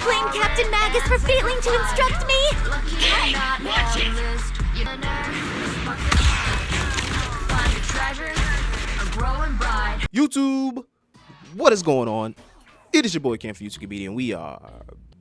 blame Captain Magus for failing to instruct me. Hey, watch it! YouTube, what is going on? It is your boy Cam for YouTube Comedian. We are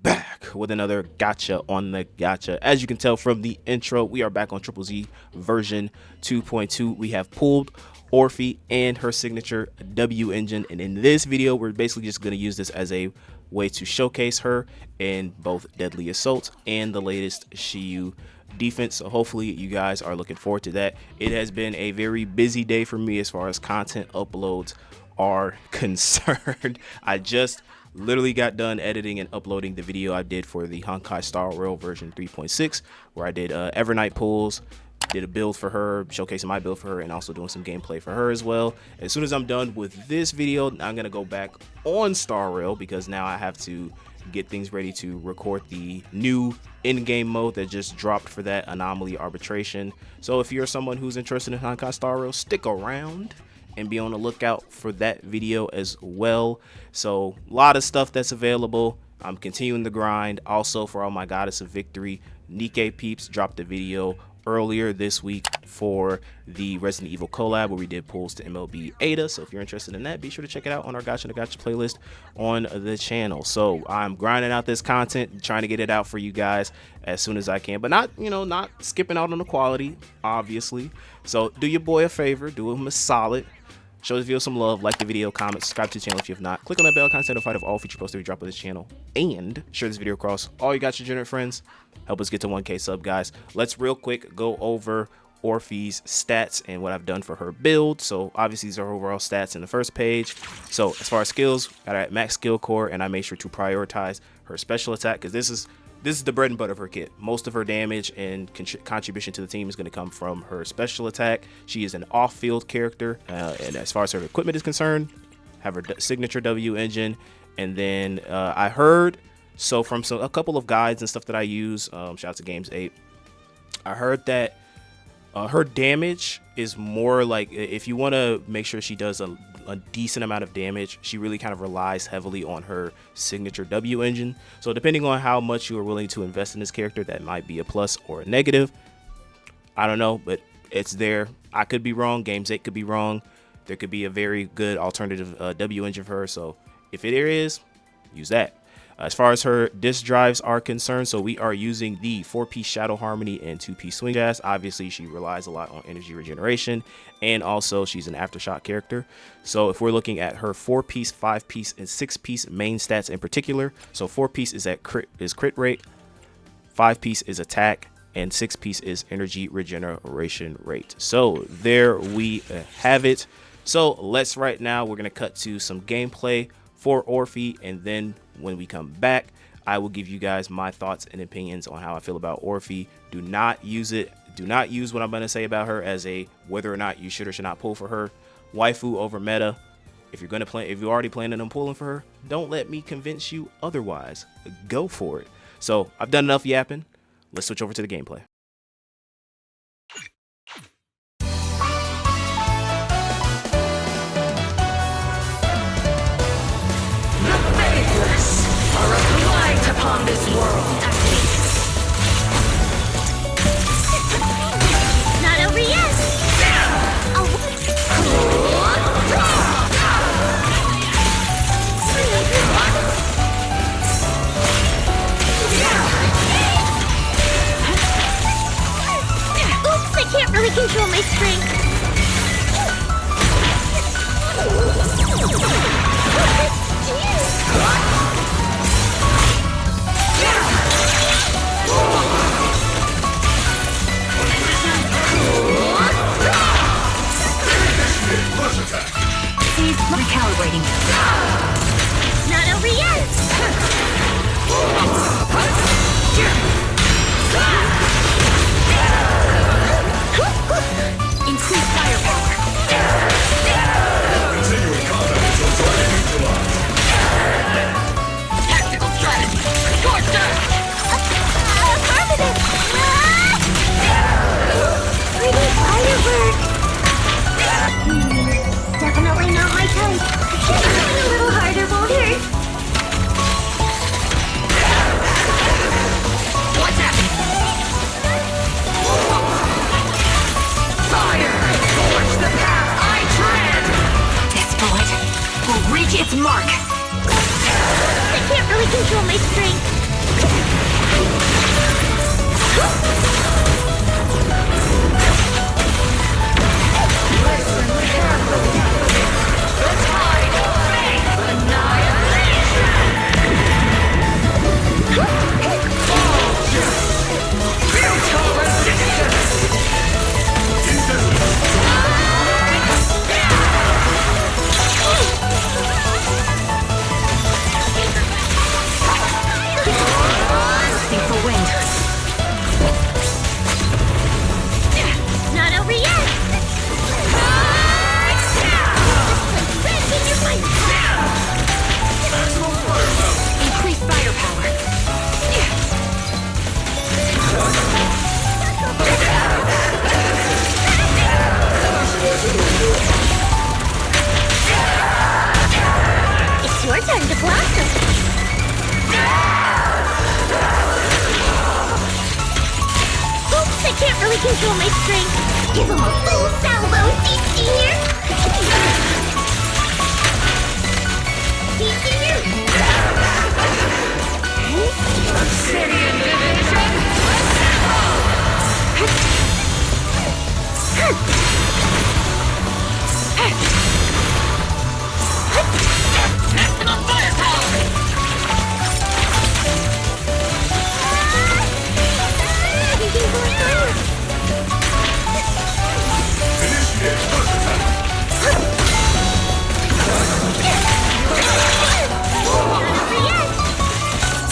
back with another Gacha on the Gacha. As you can tell from the intro, we are back on Triple Z version 2.2. We have pulled Orphie and her signature W engine, and in this video we're basically just going to use this as a way to showcase her in both Deadly Assault and the latest Shiyu defense. So hopefully you guys are looking forward to that. It has been a very busy day for me as far as content uploads are concerned. I just literally got done editing and uploading the video I did for the Honkai Star Rail version 3.6, where I did Evernight pulls, did a build for her, showcasing my build for her, and also doing some gameplay for her as well. As soon as I'm done with this video, I'm gonna go back on Star Rail because now I have to get things ready to record the new in-game mode that just dropped for that anomaly arbitration. So if you're someone who's interested in Honkai Star Rail, stick around and be on the lookout for that video as well. So a lot of stuff that's available. I'm continuing the grind. Also, for all my Goddess of Victory Nikkei peeps, dropped a video earlier this week for the Resident Evil collab where we did pulls to MLB Ada. So if you're interested in that, be sure to check it out on our Gacha to Gacha playlist on the channel. So I'm grinding out this content, trying to get it out for you guys as soon as I can, but not, you know, not skipping out on the quality, obviously. So do your boy a favor, do him a solid. Show this video some love, like the video, comment, subscribe to the channel if you have not. Click on that bell icon to be notified of all future posts that we drop on this channel. And share this video across all you Gacha degenerate friends. Help us get to 1K sub, guys. Let's real quick go over Orphie's stats and what I've done for her build. So obviously these are overall stats in the first page. So as far as skills, got her at max skill core, and I made sure to prioritize her special attack because this is the bread and butter of her kit. Most of her damage and contribution to the team is going to come from her special attack. She is an off-field character, and as far as her equipment is concerned, have her signature W engine. And then I heard, so from a couple of guides and stuff that I use, shout out to Games 8, I heard that her damage is more like, if you want to make sure she does a decent amount of damage, she really kind of relies heavily on her signature W engine. So depending on how much you are willing to invest in this character, that might be a plus or a negative. I don't know, but it's there. I could be wrong. Games 8 could be wrong. There could be a very good alternative W engine for her. So if there is, use that. As far as her disc drives are concerned, so we are using the 4-piece Shadow Harmony and 2-piece Swing Jazz. Obviously, she relies a lot on energy regeneration, and also she's an Aftershock character. So if we're looking at her 4-piece, 5-piece, and 6-piece main stats in particular, so 4-piece is at crit rate, 5-piece is attack, and 6-piece is energy regeneration rate. So there we have it. So let's right now, we're going to cut to some gameplay for Orphie, and then when we come back, I will give you guys my thoughts and opinions on how I feel about Orphie. Do not use it. Do not use what I'm going to say about her as a whether or not you should or should not pull for her. Waifu over meta. If you're going to play, if you're already planning on pulling for her, don't let me convince you otherwise. Go for it. So I've done enough yapping. Let's switch over to the gameplay. Upon this world. Not over yet. Oops, I can't really control my strength. Recalibrating. Not over yet. Increase firepower. Continuing combat until target neutralized. Tactical strategy. Scorcher. Affirmative. Pretty firework. Definitely not my type. reach its mark. I can't really control my strength. Listen carefully. The tide of fate. Annihilation. Brutal resistance. Looking for wind. Not over yet. Continue fighting. Increased firepower. It's your turn to blossom. Oops, I can't really control my strength. Give him a full salvo, CC here. CC here. Obsidian division. Maximum firepower. Everything's going through. Initiate first attack.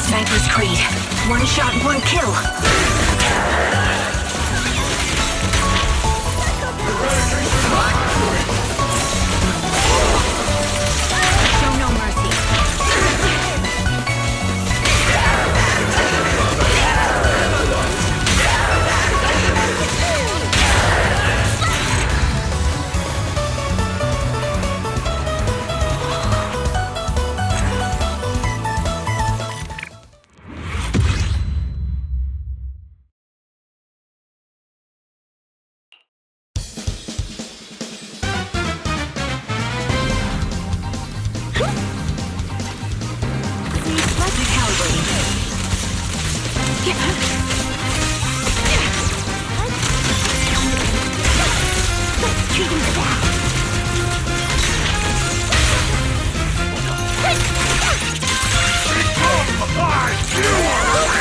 Sniper's Creed. One shot, one kill. Show no mercy.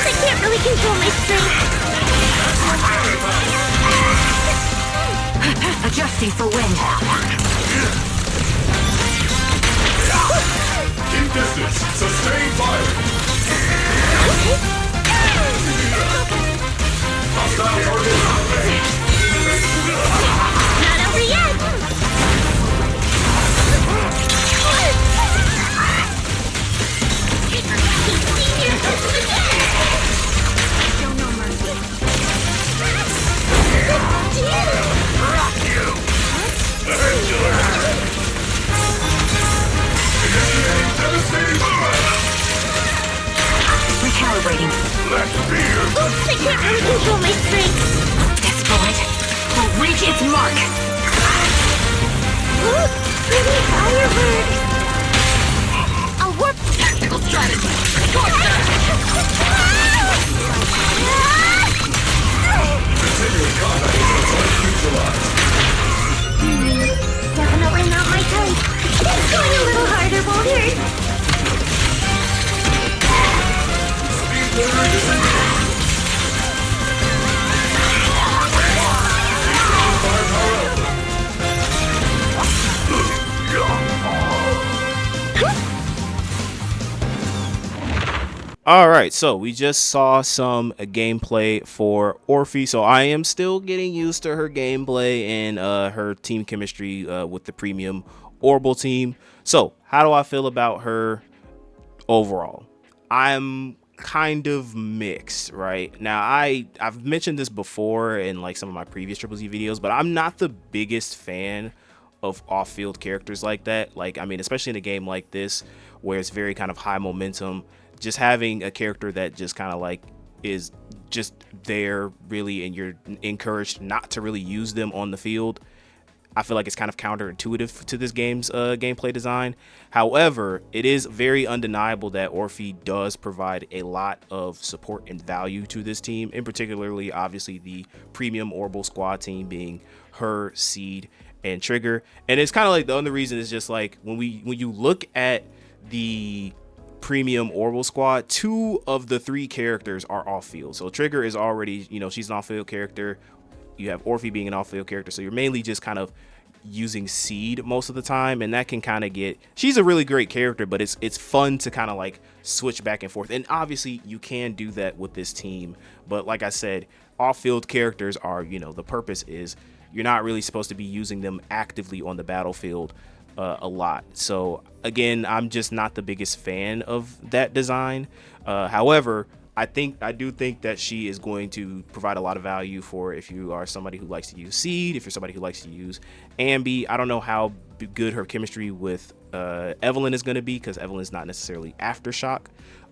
I can't really control my strength. Adjusting for wind. Keep distance. Sustain fire. Hostile target. Not over yet. Show no mercy. Rock you. Initiating devastating fire. Recalibrating. Let fear. Oops, I can't really control my strength. This bullet will reach its mark. Look, pretty firebird. I'll warp. Tactical strategy. Continuing combat is neutralized. Definitely not my type. Going a little harder won't hurt. Speed flare disengaged. Firepower output. All right, so we just saw some gameplay for Orphie. So I am still getting used to her gameplay and her team chemistry with the premium Orbital team. So how do I feel about her overall? I'm kind of mixed right now. I've mentioned this before in like some of my previous Triple Z videos, but I'm not the biggest fan of off-field characters like that. Like, I mean, especially in a game like this where it's very kind of high momentum, just having a character that just kind of like is just there really, and you're encouraged not to really use them on the field, I feel like it's kind of counterintuitive to this game's gameplay design. However, it is very undeniable that Orphie does provide a lot of support and value to this team, in particularly, obviously, the premium Orbital Squad team being her, Seed, and Trigger. And it's kind of like the only reason is just like when you look at the premium Orbital Squad, 2 of the 3 characters are off field. So Trigger is already, she's an off field character. You have Orphie being an off field character. So you're mainly just kind of using Seed most of the time, and that can kind of she's a really great character, but it's fun to kind of like switch back and forth. And obviously you can do that with this team, but like I said, off field characters are, the purpose is you're not really supposed to be using them actively on the battlefield a lot. So again, I'm just not the biggest fan of that design. However, I do think that she is going to provide a lot of value for if you are somebody who likes to use Seed, if you're somebody who likes to use Anby. I don't know how good her chemistry with Evelyn is going to be, because Evelyn is not necessarily Aftershock,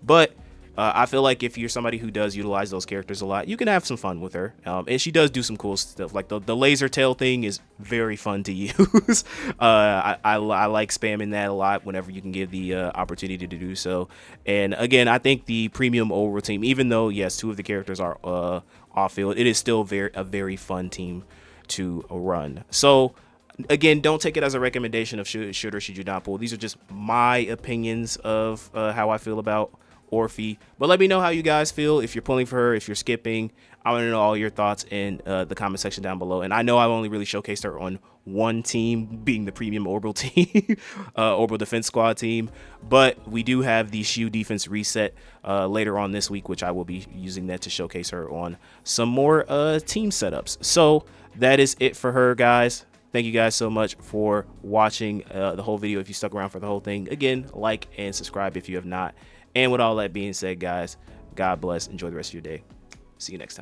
but I feel like if you're somebody who does utilize those characters a lot, you can have some fun with her. And she does do some cool stuff. Like the laser tail thing is very fun to use. I like spamming that a lot whenever you can give the opportunity to do so. And again, I think the premium Orbital team, even though, yes, 2 of the characters are off field, it is still a very fun team to run. So again, don't take it as a recommendation of should or should you not pull. These are just my opinions of how I feel about Orphie, but let me know how you guys feel, if you're pulling for her, if you're skipping. I want to know all your thoughts in the comment section down below. And I know I've only really showcased her on one team, being the premium Orbital team, Orbital Defense Squad team, but we do have the Shiyu defense reset later on this week, which I will be using that to showcase her on some more team setups. So that is it for her, guys. Thank you guys so much for watching the whole video. If you stuck around for the whole thing, again, like and subscribe if you have not. And with all that being said, guys, God bless. Enjoy the rest of your day. See you next time.